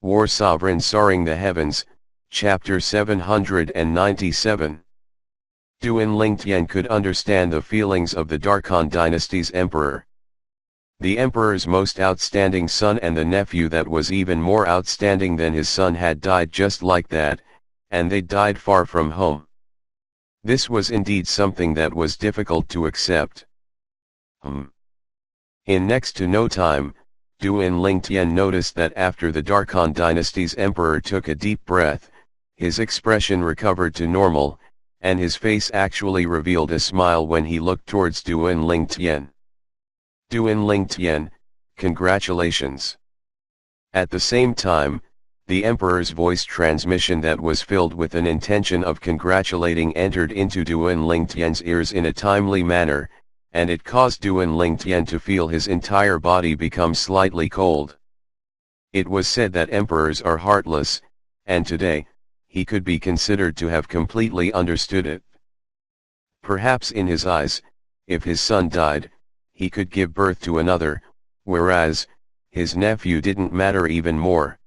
War Sovereign Soaring the Heavens, Chapter 797. Duan Lingtian could understand the feelings of the Darkhan dynasty's emperor. The emperor's most outstanding son and the nephew that was even more outstanding than his son had died just like that, and they died far from home. This was indeed something that was difficult to accept. In next to no time, Duan Lingtian noticed that after the Darkhan dynasty's emperor took a deep breath, his expression recovered to normal, and his face actually revealed a smile when he looked towards Duan Lingtian. Duan Lingtian, congratulations. At the same time, the emperor's voice transmission that was filled with an intention of congratulating entered into Duan Lingtian's ears in a timely manner, and it caused Duan Lingtian to feel his entire body become slightly cold. It was said that emperors are heartless, and today, he could be considered to have completely understood it. Perhaps in his eyes, if his son died, he could give birth to another, whereas, his nephew didn't matter even more.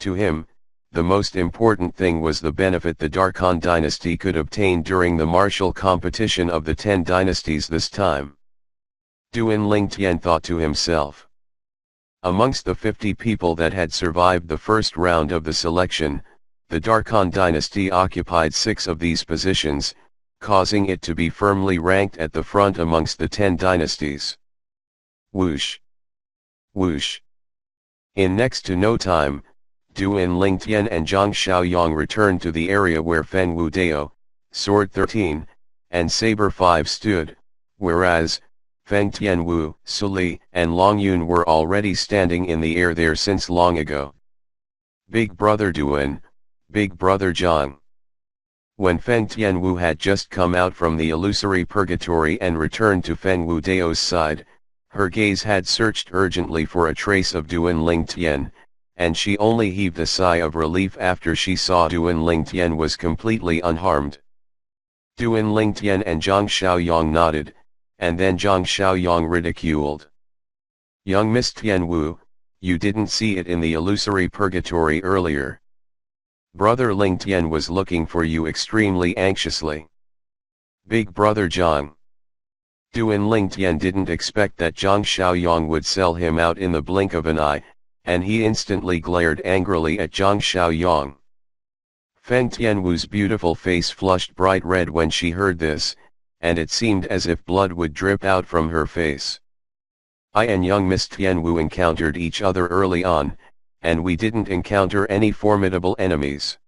To him, the most important thing was the benefit the Darkhan dynasty could obtain during the martial competition of the 10 dynasties this time. Duan Lingtian thought to himself. Amongst the 50 people that had survived the first round of the selection, the Darkhan dynasty occupied 6 of these positions, causing it to be firmly ranked at the front amongst the 10 dynasties. Whoosh! Whoosh! In next to no time, Duan Lingtian and Zhang Xiaoyang returned to the area where Feng Wu Dao, Sword 13, and Saber 5 stood, whereas, Feng Tianwu, Suli, and Long Yun were already standing in the air there since long ago. Big Brother Duan, Big Brother Zhang. When Feng Tianwu had just come out from the illusory purgatory and returned to Feng Wu Dao's side, her gaze had searched urgently for a trace of Duan Lingtian, and she only heaved a sigh of relief after she saw Duan Lingtian was completely unharmed. Duan Lingtian and Zhang Xiaoyang nodded, and then Zhang Xiaoyang ridiculed. Young Miss Tianwu, you didn't see it in the illusory purgatory earlier. Brother Lingtian was looking for you extremely anxiously. Big Brother Zhang. Duan Lingtian didn't expect that Zhang Xiaoyang would sell him out in the blink of an eye, and he instantly glared angrily at Zhang Xiaoyang. Feng Tianwu's beautiful face flushed bright red when she heard this, and it seemed as if blood would drip out from her face. I and young Miss Tianwu encountered each other early on, and we didn't encounter any formidable enemies.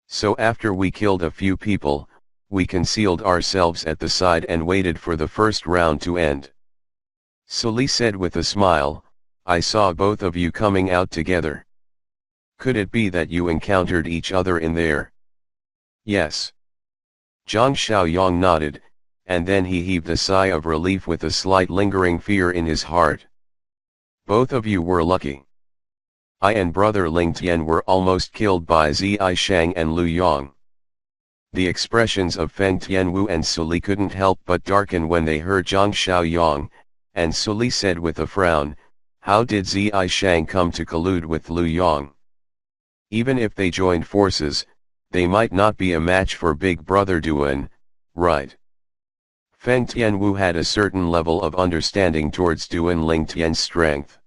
So after we killed a few people, we concealed ourselves at the side and waited for the first round to end. Suli said with a smile, I saw both of you coming out together. Could it be that you encountered each other in there? Yes. Zhang Xiaoyang nodded, and then he heaved a sigh of relief with a slight lingering fear in his heart. Both of you were lucky. I and Brother Lingtian were almost killed by Zai Shang and Lu Yang. The expressions of Feng Tianwu and Suli couldn't help but darken when they heard Zhang Xiaoyang, and Suli said with a frown, how did Zai Shang come to collude with Lu Yang? Even if they joined forces, they might not be a match for Big Brother Duan, right? Feng Tianwu had a certain level of understanding towards Duan Lingtian's strength.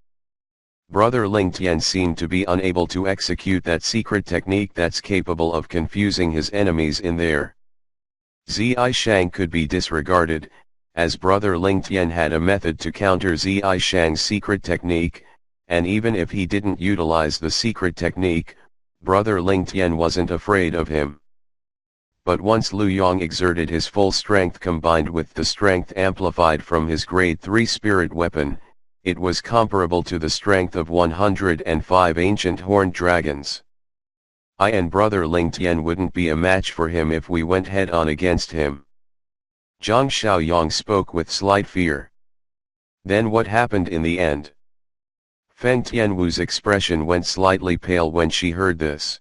Brother Lingtian seemed to be unable to execute that secret technique that's capable of confusing his enemies in there. Zai Shang could be disregarded, as Brother Lingtian had a method to counter Zai Shang's secret technique, and even if he didn't utilize the secret technique, Brother Lingtian wasn't afraid of him. But once Lu Yang exerted his full strength combined with the strength amplified from his grade 3 spirit weapon, it was comparable to the strength of 105 ancient horned dragons. I and Brother Lingtian wouldn't be a match for him if we went head-on against him. Zhang Xiaoyang spoke with slight fear. Then what happened in the end? Feng Tianwu's expression went slightly pale when she heard this.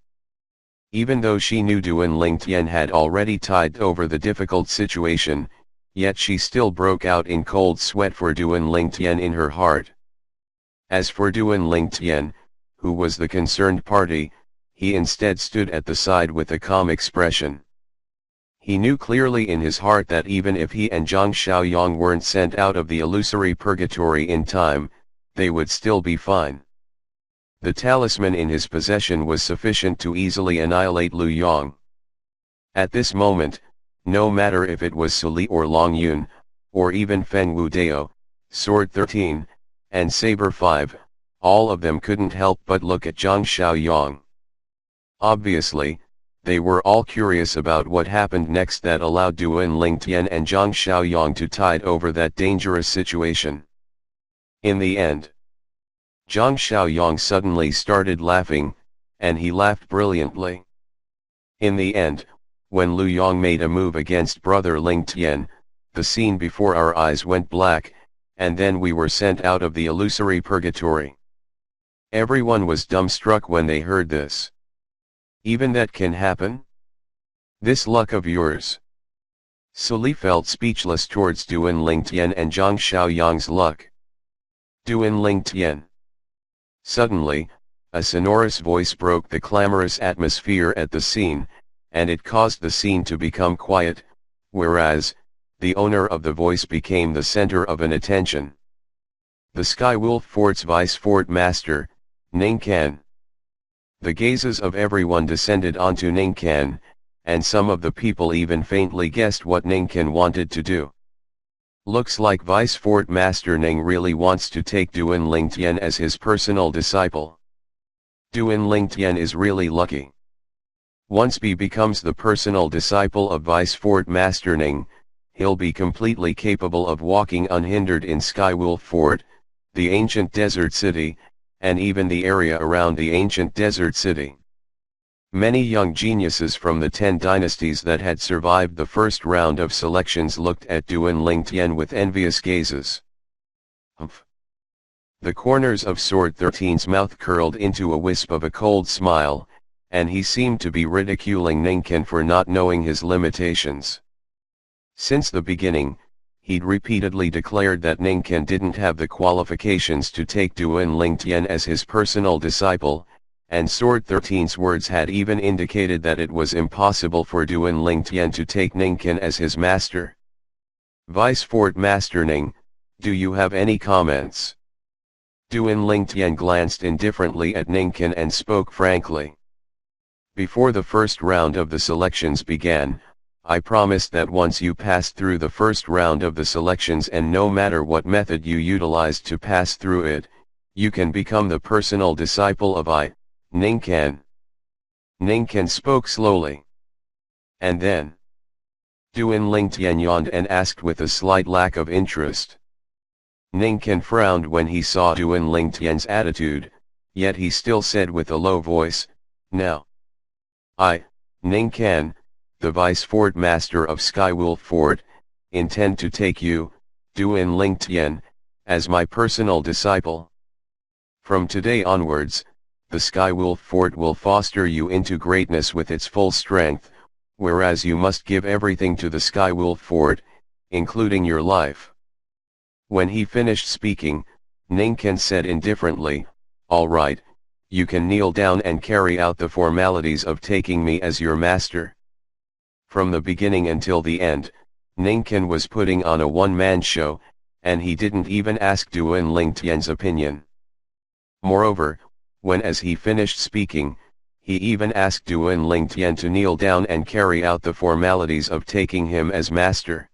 Even though she knew Duan Lingtian had already tided over the difficult situation, yet she still broke out in cold sweat for Duan Lingtian in her heart. As for Duan Lingtian, who was the concerned party, he instead stood at the side with a calm expression. He knew clearly in his heart that even if he and Zhang Xiaoyang weren't sent out of the illusory purgatory in time, they would still be fine. The talisman in his possession was sufficient to easily annihilate Lu Yong. At this moment, no matter if it was Su Li or Long Yun, or even Feng Wu Dao, Sword 13, and Saber 5, all of them couldn't help but look at Zhang Xiaoyang. Obviously, they were all curious about what happened next that allowed Duan Lingtian and Zhang Xiaoyang to tide over that dangerous situation. In the end, Zhang Xiaoyang suddenly started laughing, and he laughed brilliantly. In the end, when Lu Yong made a move against brother Lingtian, the scene before our eyes went black, and then we were sent out of the illusory purgatory. Everyone was dumbstruck when they heard this. Even that can happen? This luck of yours. Su Li felt speechless towards Duan Lingtian and Zhang Xiaoyang's luck. Duan Lingtian. Suddenly, a sonorous voice broke the clamorous atmosphere at the scene, and it caused the scene to become quiet, whereas, the owner of the voice became the center of an attention. The Skywolf Fort's Vice Fort Master, Ning Kan. The gazes of everyone descended onto Ning Kan, and some of the people even faintly guessed what Ning Kan wanted to do. Looks like Vice Fort Master Ning really wants to take Duan Lingtian as his personal disciple. Duan Lingtian is really lucky. Once he becomes the personal disciple of Vice Fort Master Ning, he'll be completely capable of walking unhindered in Skywolf Fort, the ancient desert city, and even the area around the ancient desert city. Many young geniuses from the 10 dynasties that had survived the first round of selections looked at Duan Lingtian with envious gazes. Humph. The corners of Sword 13's mouth curled into a wisp of a cold smile, and he seemed to be ridiculing Ning Kan for not knowing his limitations. Since the beginning, he'd repeatedly declared that Ning Kan didn't have the qualifications to take Duan Lingtian as his personal disciple, and Sword 13's words had even indicated that it was impossible for Duan Lingtian to take Ning Kan as his master. Vice Fort Master Ning, do you have any comments? Duan Lingtian glanced indifferently at Ning Kan and spoke frankly. Before the first round of the selections began, I promised that once you passed through the first round of the selections and no matter what method you utilized to pass through it, you can become the personal disciple of Ning Kan. Ning Kan spoke slowly. And then? Duan Lingtian yawned and asked with a slight lack of interest. Ning Kan frowned when he saw Duan Lingtian's attitude, yet he still said with a low voice, now. Ning Kan, the Vice Fort Master of Skywolf Fort, intend to take you, Duan Lingtian, as my personal disciple. From today onwards, the Skywolf Fort will foster you into greatness with its full strength, whereas you must give everything to the Skywolf Fort, including your life. When he finished speaking, Ning Kan said indifferently, all right, you can kneel down and carry out the formalities of taking me as your master. From the beginning until the end, Ning Kan was putting on a one-man show, and he didn't even ask Duan Lingtian's opinion. Moreover, as he finished speaking, he even asked Duan Lingtian to kneel down and carry out the formalities of taking him as master.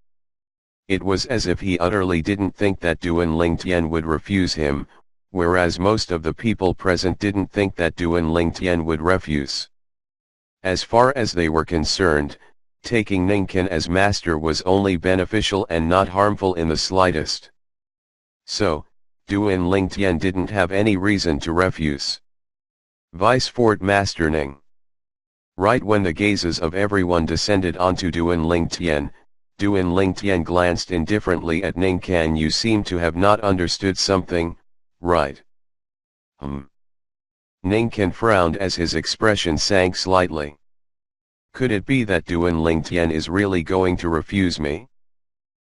It was as if he utterly didn't think that Duan Lingtian would refuse him, whereas most of the people present didn't think that Duan Lingtian would refuse. As far as they were concerned, taking Ning Kan as master was only beneficial and not harmful in the slightest. So, Duan Lingtian didn't have any reason to refuse. Vice Fort Master Ning. Right when the gazes of everyone descended onto Duan Lingtian glanced indifferently at Ning Kan. You seem to have not understood something, right? Ning Kan frowned as his expression sank slightly. Could it be that Duan Lingtian is really going to refuse me?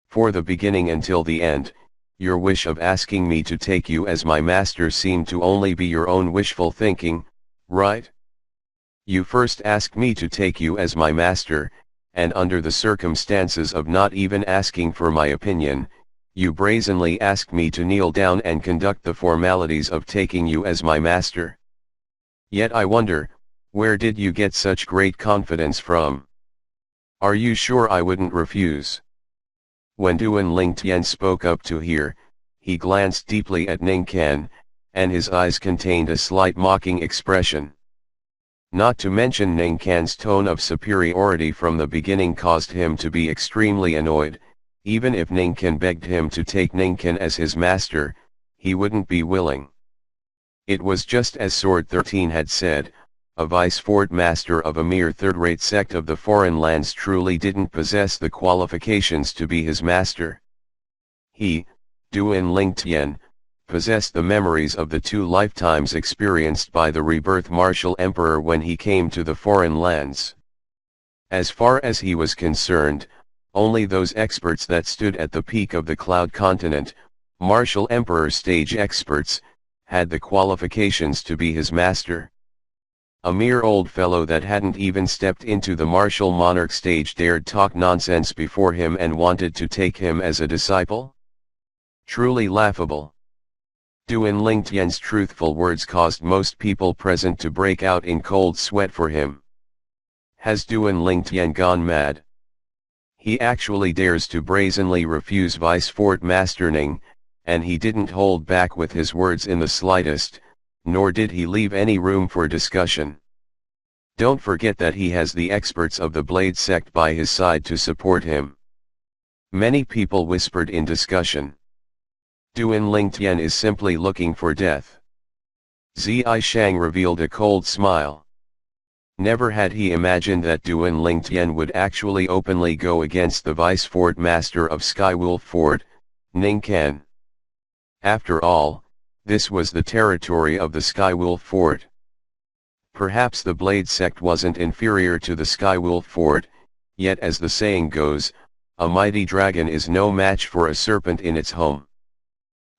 For the beginning until the end, Your wish of asking me to take you as my master seemed to only be your own wishful thinking, right? You first asked me to take you as my master, and under the circumstances of not even asking for my opinion, you brazenly asked me to kneel down and conduct the formalities of taking you as my master. Yet I wonder, where did you get such great confidence from? Are you sure I wouldn't refuse? When Duan Lingtian spoke up to hear, he glanced deeply at Ning Kan, and his eyes contained a slight mocking expression. Not to mention Ning Kan's tone of superiority from the beginning caused him to be extremely annoyed. Even if Ning Kan begged him to take Ning Kan as his master, he wouldn't be willing. It was just as Sword 13 had said, a vice-fort master of a mere third-rate sect of the foreign lands truly didn't possess the qualifications to be his master. He, Duan Lingtian, possessed the memories of the 2 lifetimes experienced by the rebirth martial emperor when he came to the foreign lands. As far as he was concerned, only those experts that stood at the peak of the Cloud Continent, martial emperor stage experts, had the qualifications to be his master. A mere old fellow that hadn't even stepped into the martial monarch stage dared talk nonsense before him and wanted to take him as a disciple? Truly laughable. Duan Lingtian's truthful words caused most people present to break out in cold sweat for him. Has Duan Lingtian gone mad? He actually dares to brazenly refuse Vice-Fort Master Ning, and he didn't hold back with his words in the slightest, nor did he leave any room for discussion. Don't forget that he has the experts of the Blade sect by his side to support him. Many people whispered in discussion. Duan Lingtian is simply looking for death. Zai Shang revealed a cold smile. Never had he imagined that Duan Lingtian would actually openly go against the Vice-Fort Master of Skywolf Fort, Ning Kan. After all, this was the territory of the Skywolf Fort. Perhaps the Blade sect wasn't inferior to the Skywolf Fort, yet as the saying goes, a mighty dragon is no match for a serpent in its home.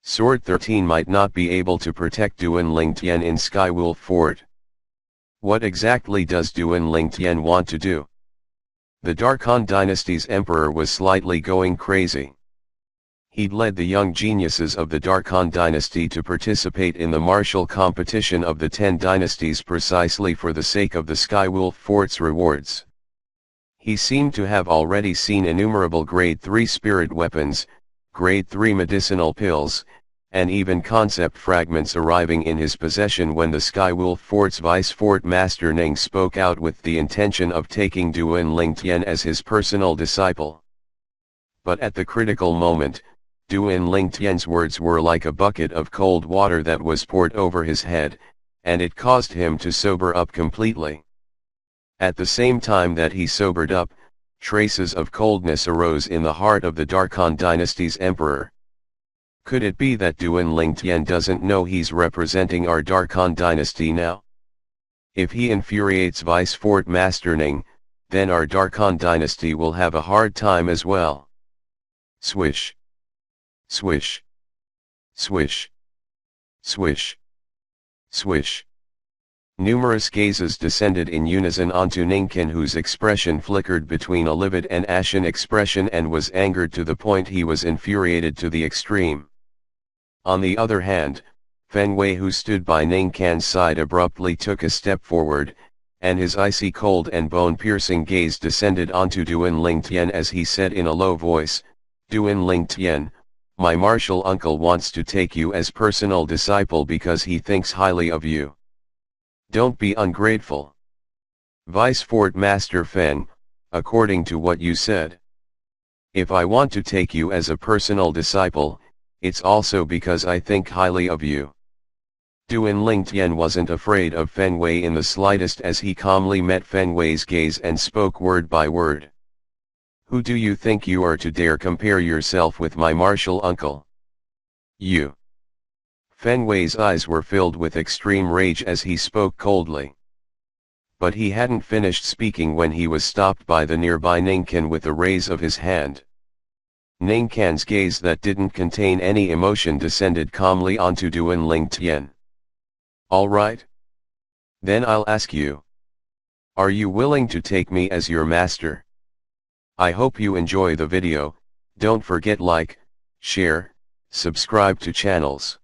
Sword 13 might not be able to protect Duan Lingtian in Skywolf Fort. What exactly does Duan Lingtian want to do? The Darkhan dynasty's emperor was slightly going crazy. He'd led the young geniuses of the Darkhan dynasty to participate in the martial competition of the 10 dynasties precisely for the sake of the Skywolf Fort's rewards. He seemed to have already seen innumerable Grade 3 spirit weapons, Grade 3 medicinal pills, and even concept fragments arriving in his possession when the Skywolf Fort's Vice-Fort Master Ning spoke out with the intention of taking Duan Lingtian as his personal disciple. But at the critical moment, Duan Lingtian's words were like a bucket of cold water that was poured over his head, and it caused him to sober up completely. At the same time that he sobered up, traces of coldness arose in the heart of the Darkhan dynasty's emperor. Could it be that Duan Lingtian doesn't know he's representing our Darkhan dynasty now? If he infuriates Vice-Fort Master Ning, then our Darkhan dynasty will have a hard time as well. Swish. Swish. Swish. Swish. Swish. Numerous gazes descended in unison onto Ning Kan, whose expression flickered between a livid and ashen expression and was angered to the point he was infuriated to the extreme. On the other hand, Feng Wei, who stood by Ning Kan's side, abruptly took a step forward, and his icy cold and bone-piercing gaze descended onto Duan Lingtian as he said in a low voice, "Duan Lingtian, my martial uncle wants to take you as personal disciple because he thinks highly of you. Don't be ungrateful. Vice-Fort Master Feng, according to what you said. If I want to take you as a personal disciple, it's also because I think highly of you." Duan Lingtian wasn't afraid of Feng Wei in the slightest as he calmly met Feng Wei's gaze and spoke word by word. "Who do you think you are to dare compare yourself with my martial uncle? You." Feng Wei's eyes were filled with extreme rage as he spoke coldly. But he hadn't finished speaking when he was stopped by the nearby Ning Kan with a raise of his hand. Nang Kan's gaze that didn't contain any emotion descended calmly onto Duan Ling Tian. Alright? Then I'll ask you. Are you willing to take me as your master? I hope you enjoy the video. Don't forget like, share, subscribe to channels.